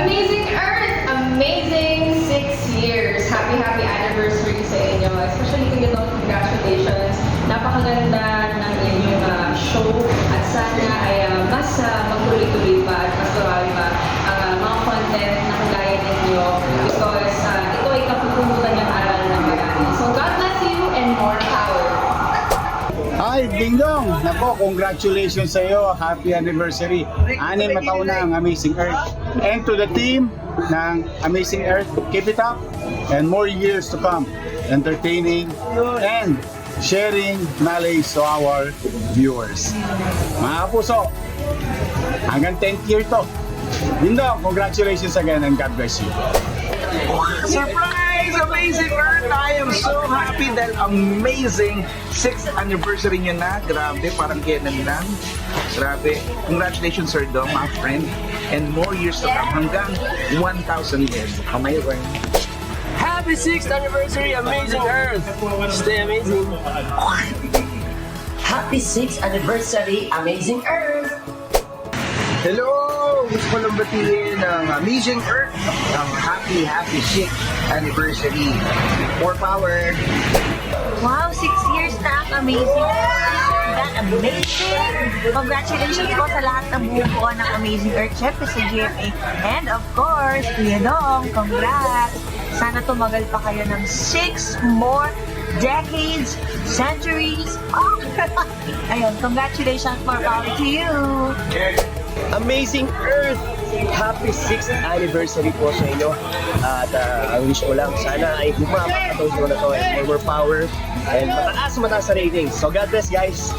Amazing Earth! Amazing 6 years! Happy, happy anniversary sa inyo. Especially kung ito, congratulations. Napakaganda ng inyong show at sana ay mas magtuloy-tuloy pa at mas marami pa ang mga content na kagaya ninyo because ito ay kapupulutan ng aral ng bayani. So God bless you and more power! Hi, Ding Dong! Nako, congratulations sa iyo. Happy anniversary. 6 na taon na ang Amazing Earth. And to the team ng Amazing Earth, keep it up and more years to come. Entertaining and sharing knowledge to our viewers. Mga kapuso, hanggang 10th year to. Ding Dong, congratulations again and God bless you. Surprise! Amazing Earth! I am so happy dahil amazing 6th anniversary nyo na. Grabe, parang kailan lang. Grabe. Congratulations, Sir Dom, my friend. And more years to come hanggang 1,000 years. Amazing. Happy 6th anniversary, Amazing Earth! Stay amazing! Happy 6th anniversary, Amazing Earth! Hello! Gusto ko lang batiin ng Amazing Earth ang happy 6th anniversary. More power! Wow, 6 years na ang Amazing Earth. That amazing! Congratulations po sa lahat ng bumubuo ng Amazing Earth, syempre sa GMA. And of course, Kuya Dong, congrats! Sana tumagal pa kayo ng 6 more decades, centuries. Oh! Ayun, congratulations, more power to you! Amazing Earth! Happy 6th anniversary po sa inyo. At ang wish ko lang, sana ay bumapak itong show na to and more power and mataas sa ratings. So God bless guys!